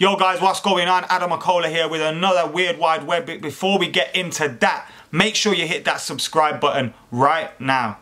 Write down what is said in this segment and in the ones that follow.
Yo guys, what's going on? Adam McKola here with another Weird Wide Web. Before we get into that, make sure you hit that subscribe button right now.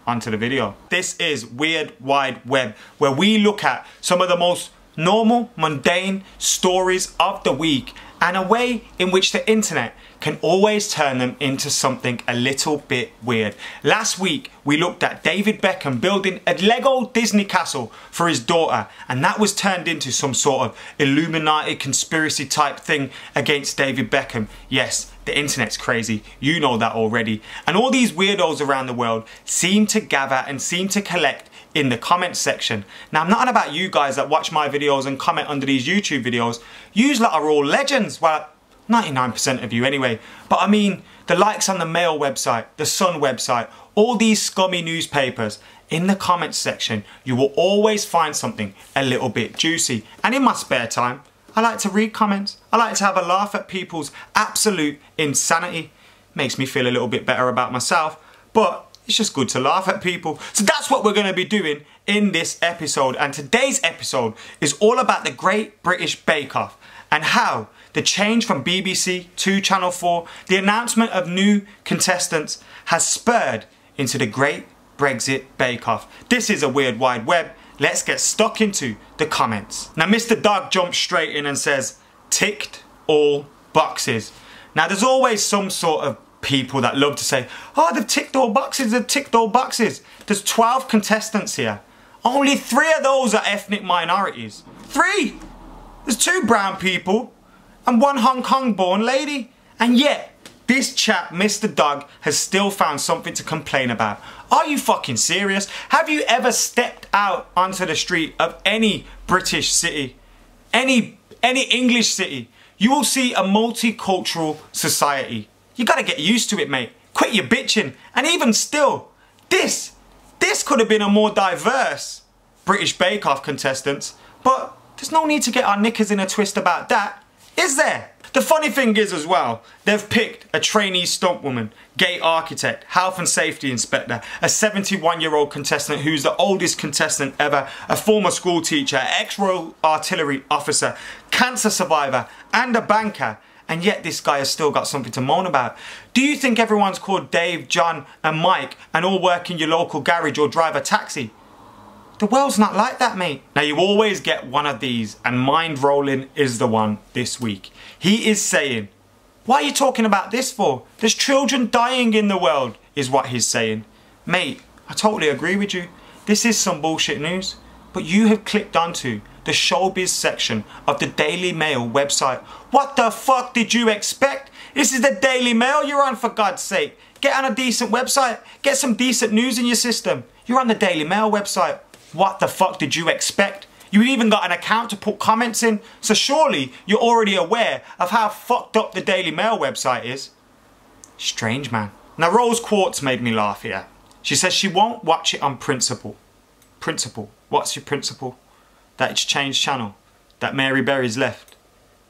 Onto the video. This is Weird Wide Web, where we look at some of the most normal, mundane stories of the week and a way in which the internet can always turn them into something a little bit weird. Last week, we looked at David Beckham building a Lego Disney castle for his daughter, and that was turned into some sort of Illuminati conspiracy type thing against David Beckham. Yes, the internet's crazy, you know that already. And all these weirdos around the world seem to gather and seem to collect in the comment section. Now, I'm not on about you guys that watch my videos and comment under these YouTube videos. Yous lot are all legends. Well, 99% of you anyway. But I mean, the likes on the Mail website, the Sun website, all these scummy newspapers, in the comments section, you will always find something a little bit juicy. And in my spare time, I like to read comments. I like to have a laugh at people's absolute insanity. Makes me feel a little bit better about myself, but it's just good to laugh at people. So that's what we're going to be doing in this episode. And today's episode is all about the Great British Bake Off and how the change from BBC to Channel 4, the announcement of new contestants, has spurred into the Great Brexit Bake Off. This is a Weird Wide Web. Let's get stuck into the comments. Now, Mr. Dog jumps straight in and says, ticked all boxes. Now, there's always some sort of people that love to say, oh, they've ticked all boxes, they've ticked all boxes. There's 12 contestants here. Only 3 of those are ethnic minorities. 3! There's 2 brown people and 1 Hong Kong born lady. And yet, this chap, Mr. Dog, has still found something to complain about. Are you fucking serious? Have you ever stepped out onto the street of any British city, any English city? You will see a multicultural society. You gotta get used to it, mate. Quit your bitching. And even still, this could have been a more diverse British Bake Off contestants, but there's no need to get our knickers in a twist about that, is there? The funny thing is as well, they've picked a trainee stunt woman, gate architect, health and safety inspector, a 71-year-old contestant who's the oldest contestant ever, a former school teacher, ex-Royal Artillery officer, cancer survivor, and a banker. And yet this guy has still got something to moan about. Do you think everyone's called Dave, John and Mike and all work in your local garage or drive a taxi? The world's not like that, mate. Now, you always get one of these, and Mind Rolling is the one this week. He is saying, why are you talking about this for? There's children dying in the world, is what he's saying. Mate, I totally agree with you. This is some bullshit news. But you have clicked onto the showbiz section of the Daily Mail website. What the fuck did you expect? This is the Daily Mail you're on, for God's sake. Get on a decent website. Get some decent news in your system. You're on the Daily Mail website. What the fuck did you expect? You even got an account to put comments in, so surely you're already aware of how fucked up the Daily Mail website is. Strange, man. Now, Rose Quartz made me laugh here. She says she won't watch it on principle. Principle? What's your principle? That it's changed channel? That Mary Berry's left?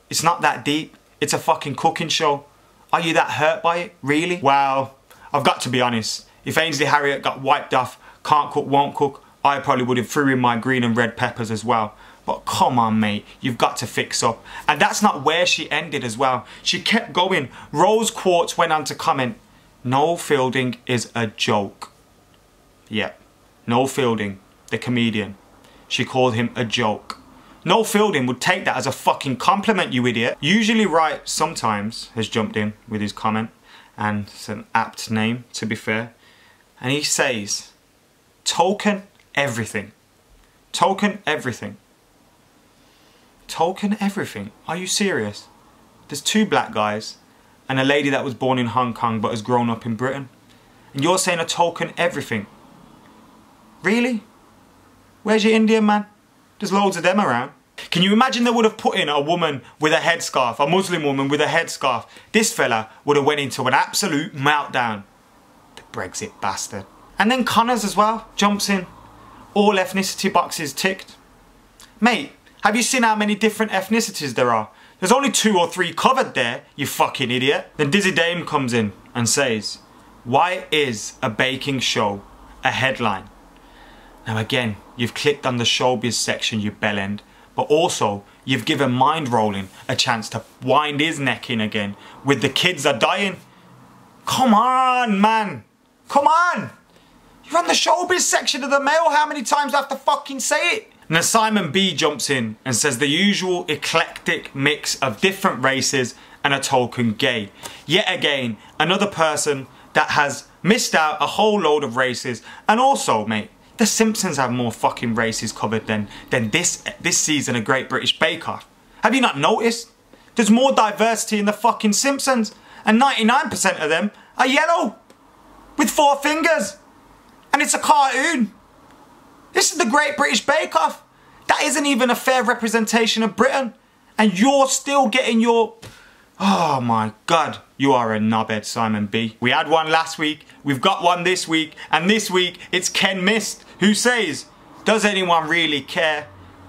It's not that deep. It's a fucking cooking show. Are you that hurt by it? Really? Wow. I've got to be honest. If Ainsley Harriott got wiped off, can't cook, won't cook, I probably would have threw in my green and red peppers as well. But come on, mate, you've got to fix up. And that's not where she ended as well. She kept going. Rose Quartz went on to comment, Noel Fielding is a joke. Yep, Noel Fielding, the comedian. She called him a joke. Noel Fielding would take that as a fucking compliment, you idiot. Usually Right Sometimes has jumped in with his comment, and it's an apt name, to be fair. And he says, Tolkien everything. Tolkien everything. Tolkien everything. Are you serious? There's 2 black guys and a lady that was born in Hong Kong but has grown up in Britain. And you're saying a Tolkien everything? Really? Where's your Indian man? There's loads of them around. Can you imagine they would have put in a woman with a headscarf, a Muslim woman with a headscarf? This fella would have went into an absolute meltdown. The Brexit bastard. And then Connors as well jumps in. All ethnicity boxes ticked. Mate, have you seen how many different ethnicities there are? There's only 2 or 3 covered there, you fucking idiot. Then Dizzy Dame comes in and says, why is a baking show a headline? Now again, you've clicked on the showbiz section, you bellend, but also you've given Mind Rolling a chance to wind his neck in again with The Kids Are Dying. Come on, man. Come on. You're on the showbiz section of the Mail. How many times do I have to fucking say it? Now Simon B jumps in and says the usual eclectic mix of different races and a token gay. Yet again, another person that has missed out a whole load of races. And also, mate, The Simpsons have more fucking races covered than this season of Great British Bake Off. Have you not noticed? There's more diversity in the fucking Simpsons, and 99% of them are yellow with 4 fingers. And it's a cartoon. This is the Great British Bake Off. That isn't even a fair representation of Britain. And you're still getting your... Oh my God, you are a knobhead, Simon B. We had one last week, we've got one this week, and this week it's Chemist, who says, does anyone really care?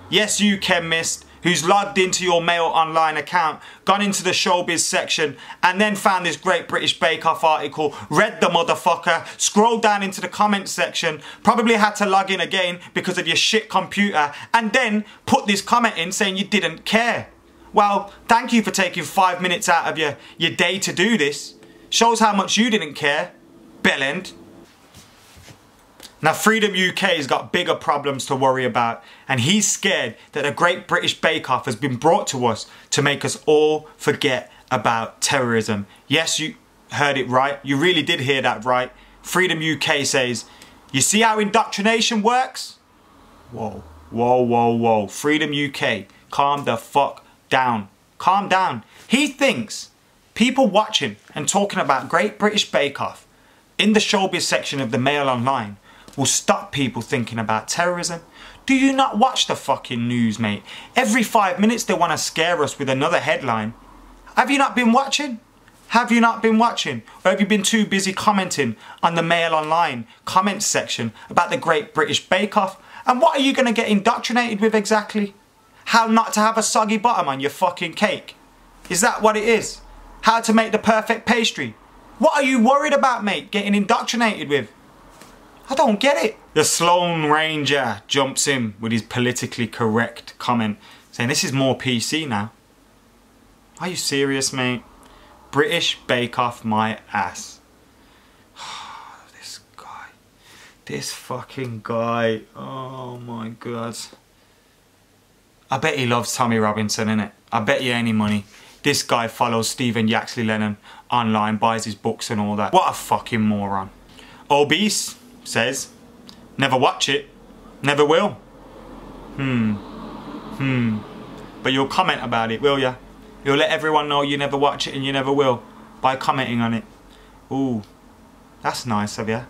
Yes, you, Chemist, who's logged into your Mail Online account, gone into the showbiz section, and then found this Great British Bake Off article, read the motherfucker, scrolled down into the comments section, probably had to log in again because of your shit computer, and then put this comment in saying you didn't care. Well, thank you for taking 5 minutes out of your day to do this. Shows how much you didn't care. Bellend. Now Freedom UK's got bigger problems to worry about, and he's scared that a Great British Bake Off has been brought to us to make us all forget about terrorism. Yes, you heard it right. You really did hear that right. Freedom UK says, you see how indoctrination works? Whoa, whoa, whoa, whoa. Freedom UK, calm the fuck down. Calm down. He thinks people watching and talking about Great British Bake Off in the showbiz section of the Mail Online will stop people thinking about terrorism. Do you not watch the fucking news, mate? Every 5 minutes they want to scare us with another headline. Have you not been watching? Have you not been watching? Or have you been too busy commenting on the Mail Online comments section about the Great British Bake Off? And what are you going to get indoctrinated with exactly? How not to have a soggy bottom on your fucking cake? Is that what it is? How to make the perfect pastry? What are you worried about, mate, getting indoctrinated with? I don't get it. The Sloan Ranger jumps in with his politically correct comment saying this is more PC now. Are you serious, mate? British Bake Off my ass. This guy. This fucking guy. Oh my God. I bet he loves Tommy Robinson, innit? I bet you any money. This guy follows Stephen Yaxley Lennon online, buys his books and all that. What a fucking moron. Obese says, never watch it, never will. But you'll comment about it, will ya? You'll let everyone know you never watch it and you never will by commenting on it. Ooh, that's nice of you.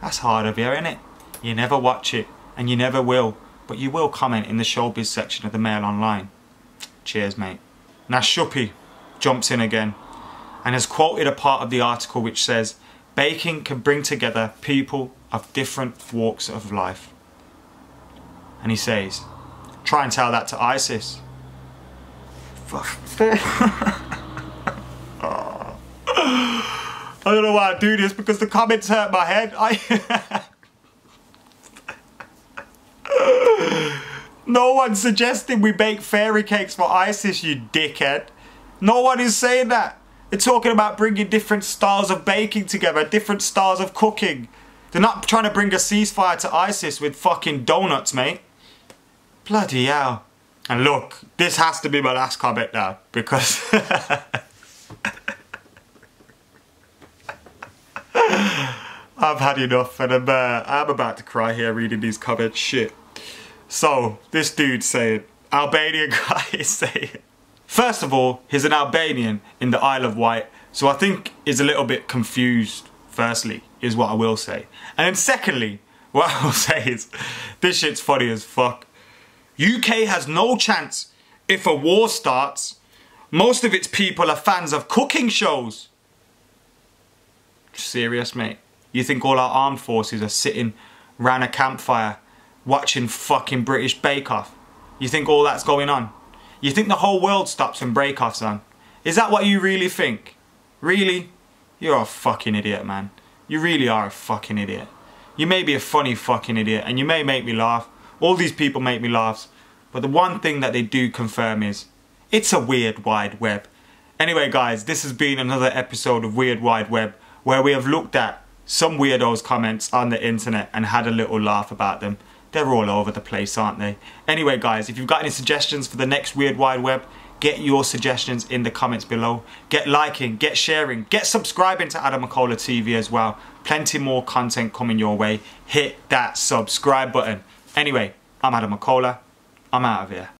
That's hard of you, innit? You never watch it and you never will. But you will comment in the showbiz section of the Mail Online. Cheers, mate. Now Shuppy jumps in again and has quoted a part of the article which says, baking can bring together people of different walks of life. And he says, try and tell that to ISIS. I don't know why I do this because the comments hurt my head. No one's suggesting we bake fairy cakes for ISIS, you dickhead. No one is saying that. They're talking about bringing different styles of baking together, different styles of cooking. They're not trying to bring a ceasefire to ISIS with fucking donuts, mate. Bloody hell. And look, this has to be my last comment now, because I've had enough and I'm about to cry here reading these comments. Shit. So, this dude saying, Albanian guy is saying, first of all, he's an Albanian in the Isle of Wight, so I think he's a little bit confused, firstly, is what I will say. And then secondly, what I will say is, this shit's funny as fuck. UK has no chance if a war starts. Most of its people are fans of cooking shows. Serious, mate? You think all our armed forces are sitting round a campfire watching fucking British Bake Off? You think all that's going on? You think the whole world stops when Bake Off's on? Is that what you really think? Really? You're a fucking idiot, man. You really are a fucking idiot. You may be a funny fucking idiot and you may make me laugh. All these people make me laugh. But the one thing that they do confirm is, it's a weird wide web. Anyway guys, this has been another episode of Weird Wide Web, where we have looked at some weirdos' comments on the internet and had a little laugh about them. They're all over the place, aren't they? Anyway guys, if you've got any suggestions for the next Weird Wide Web, get your suggestions in the comments below. Get liking, get sharing, get subscribing to Adam McKola TV as well. Plenty more content coming your way. Hit that subscribe button. Anyway, I'm Adam McKola. I'm out of here.